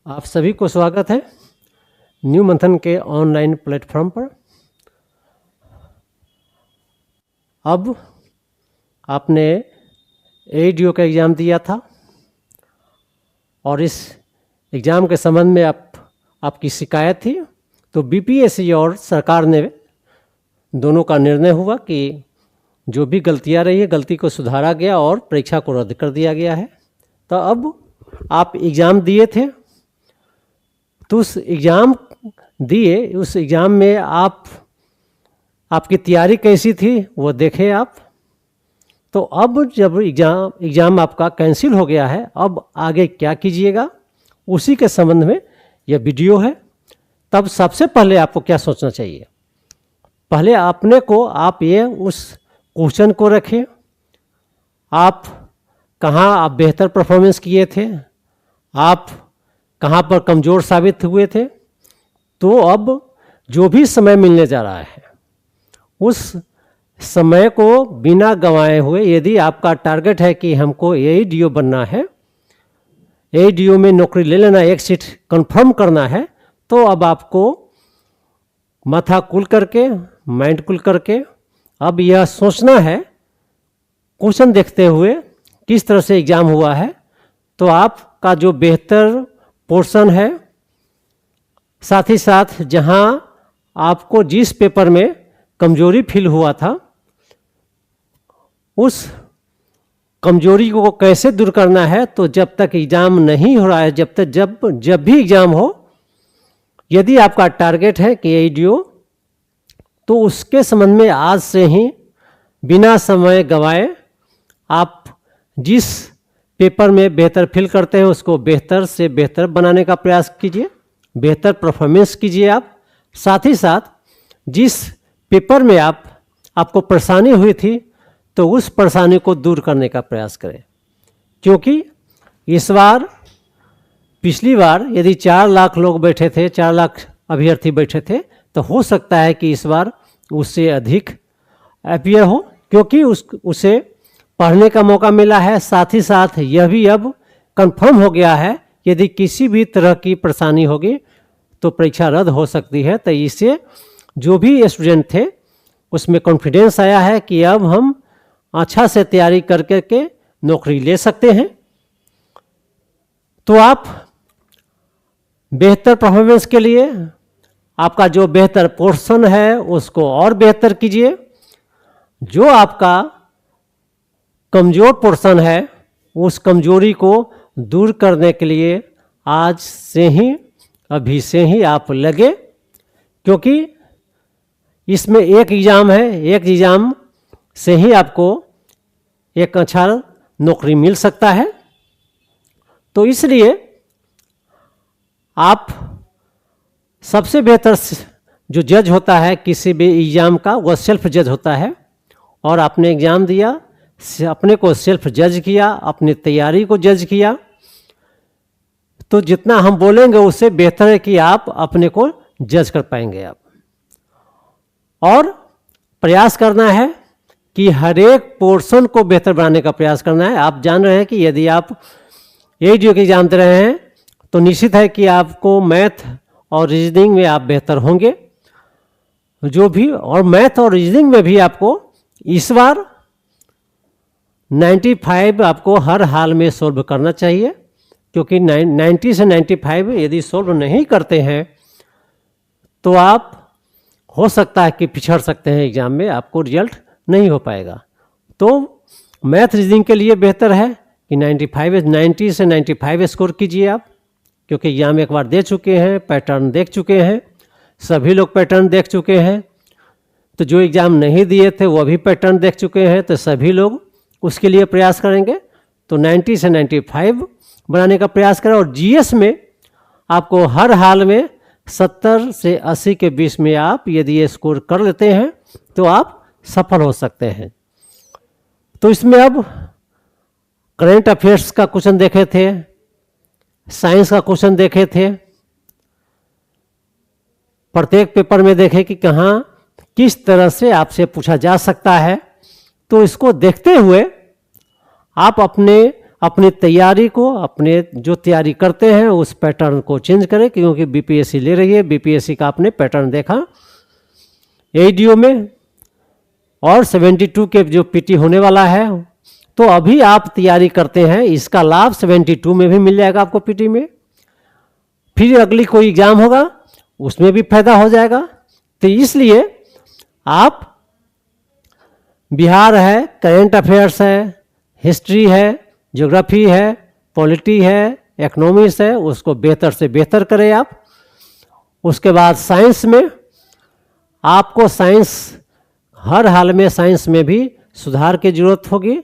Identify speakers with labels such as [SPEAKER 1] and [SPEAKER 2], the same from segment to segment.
[SPEAKER 1] आप सभी को स्वागत है न्यू मंथन के ऑनलाइन प्लेटफॉर्म पर। अब आपने एडीओ का एग्ज़ाम दिया था और इस एग्ज़ाम के संबंध में आपकी शिकायत थी, तो बीपीएससी और सरकार ने दोनों का निर्णय हुआ कि जो भी गलतियां रही है गलती को सुधारा गया और परीक्षा को रद्द कर दिया गया है। तो अब आप एग्ज़ाम दिए थे, तो उस एग्ज़ाम में आपकी तैयारी कैसी थी वो देखें आप। तो अब जब एग्ज़ाम आपका कैंसिल हो गया है, अब आगे क्या कीजिएगा उसी के संबंध में यह वीडियो है। तब सबसे पहले आपको क्या सोचना चाहिए, पहले अपने को आप उस क्वेश्चन को रखें, आप कहाँ बेहतर परफॉर्मेंस किए थे, आप कहाँ पर कमज़ोर साबित हुए थे। तो अब जो भी समय मिलने जा रहा है उस समय को बिना गंवाए हुए, यदि आपका टारगेट है कि हमको एडीओ बनना है, एडीओ में नौकरी ले लेना, एक सीट कंफर्म करना है, तो अब आपको माथा कुल करके, माइंड कुल करके अब यह सोचना है, क्वेश्चन देखते हुए किस तरह से एग्ज़ाम हुआ है, तो आपका जो बेहतर पोर्शन है, साथ ही साथ जहां आपको जिस पेपर में कमजोरी फील हुआ था उस कमजोरी को कैसे दूर करना है। तो जब तक एग्ज़ाम नहीं हो रहा है, जब भी एग्ज़ाम हो, यदि आपका टारगेट है कि एडीओ, तो उसके संबंध में आज से ही बिना समय गंवाए आप जिस पेपर में बेहतर फील करते हैं उसको बेहतर से बेहतर बनाने का प्रयास कीजिए, बेहतर परफॉर्मेंस कीजिए आप। साथ ही साथ जिस पेपर में आपको परेशानी हुई थी तो उस परेशानी को दूर करने का प्रयास करें, क्योंकि इस बार पिछली बार यदि 4 लाख लोग बैठे थे, 4 लाख अभ्यर्थी बैठे थे, तो हो सकता है कि इस बार उससे अधिक अपीयर हो, क्योंकि उसे पढ़ने का मौका मिला है। साथ ही साथ यह भी अब कंफर्म हो गया है, यदि किसी भी तरह की परेशानी होगी तो परीक्षा रद्द हो सकती है। तो इससे जो भी स्टूडेंट थे उसमें कॉन्फिडेंस आया है कि अब हम अच्छा से तैयारी करके नौकरी ले सकते हैं। तो आप बेहतर परफॉर्मेंस के लिए आपका जो बेहतर पोर्शन है उसको और बेहतर कीजिए, जो आपका कमज़ोर पोर्शन है उस कमज़ोरी को दूर करने के लिए आज से ही, अभी से ही आप लगे, क्योंकि इसमें एक एग्ज़ाम है, एक एग्ज़ाम से ही आपको एक अच्छा नौकरी मिल सकता है। तो इसलिए आप सबसे बेहतर जो जज होता है किसी भी एग्ज़ाम का, वह सेल्फ जज होता है। और आपने एग्ज़ाम दिया, अपने को सेल्फ जज किया, अपनी तैयारी को जज किया, तो जितना हम बोलेंगे उससे बेहतर है कि आप अपने को जज कर पाएंगे आप। और प्रयास करना है कि हर एक पोर्शन को बेहतर बनाने का प्रयास करना है। आप जान रहे हैं कि यदि आप एडीओ के एग्जाम दे रहे हैं तो निश्चित है कि आपको मैथ और रीजनिंग में आप बेहतर होंगे, जो भी, और मैथ और रीजनिंग में भी आपको इस बार 95 आपको हर हाल में सोल्व करना चाहिए, क्योंकि 90 से 95 यदि सोल्व नहीं करते हैं तो आप हो सकता है कि पिछड़ सकते हैं एग्ज़ाम में, आपको रिजल्ट नहीं हो पाएगा। तो मैथ रीजनिंग के लिए बेहतर है कि 90 से 95 स्कोर कीजिए आप, क्योंकि एग्ज़ाम एक बार दे चुके हैं, पैटर्न देख चुके हैं, सभी लोग पैटर्न देख चुके हैं। तो जो एग्ज़ाम नहीं दिए थे वो भी पैटर्न देख चुके हैं, तो सभी लोग उसके लिए प्रयास करेंगे। तो 90 से 95 बनाने का प्रयास करें। और जीएस में आपको हर हाल में 70 से 80 के बीच में आप यदि ये स्कोर कर लेते हैं तो आप सफल हो सकते हैं। तो इसमें अब करंट अफेयर्स का क्वेश्चन देखे थे, साइंस का क्वेश्चन देखे थे, प्रत्येक पेपर में देखे कि कहाँ किस तरह से आपसे पूछा जा सकता है। तो इसको देखते हुए आप अपनी तैयारी को, अपने जो तैयारी करते हैं उस पैटर्न को चेंज करें, क्योंकि बीपीएससी ले रही है। बीपीएससी का आपने पैटर्न देखा एडीओ में, और 72 के जो पीटी होने वाला है, तो अभी आप तैयारी करते हैं, इसका लाभ 72 में भी मिल जाएगा आपको पीटी में। फिर अगली कोई एग्जाम होगा उसमें भी फायदा हो जाएगा। तो इसलिए आप बिहार है, करेंट अफेयर्स है, हिस्ट्री है, ज्योग्राफी है, पॉलिटी है, इकोनॉमिक्स है, उसको बेहतर से बेहतर करें आप। उसके बाद साइंस में आपको हर हाल में साइंस में भी सुधार की जरूरत होगी,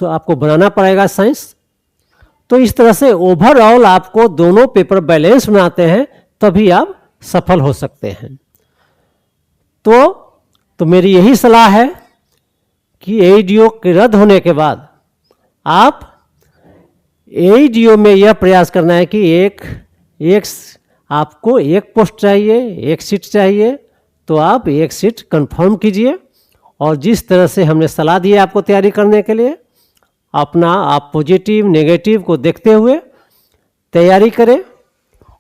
[SPEAKER 1] आपको बनाना पड़ेगा साइंस। तो इस तरह से ओवरऑल आपको दोनों पेपर बैलेंस बनाते हैं, तभी आप सफल हो सकते हैं। तो मेरी यही सलाह है कि एडीओ के रद्द होने के बाद आप एडीओ में यह प्रयास करना है कि आपको एक पोस्ट चाहिए, एक सीट चाहिए, तो आप एक सीट कंफर्म कीजिए। और जिस तरह से हमने सलाह दी है आपको तैयारी करने के लिए, आप पॉजिटिव नेगेटिव को देखते हुए तैयारी करें,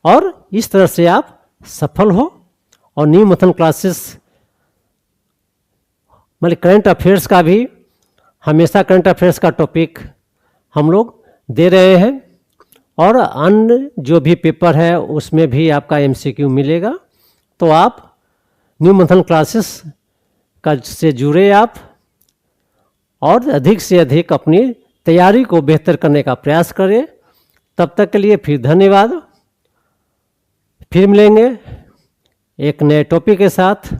[SPEAKER 1] और इस तरह से आप सफल हो। और न्यू मथन क्लासेस मतलब करंट अफेयर्स का भी हमेशा करंट अफेयर्स का टॉपिक हम लोग दे रहे हैं, और अन्य जो भी पेपर है उसमें भी आपका एमसीक्यू मिलेगा। तो आप न्यू मथन क्लासेस का से जुड़े आप, और अधिक से अधिक अपनी तैयारी को बेहतर करने का प्रयास करें। तब तक के लिए फिर धन्यवाद। फिर मिलेंगे एक नए टॉपिक के साथ।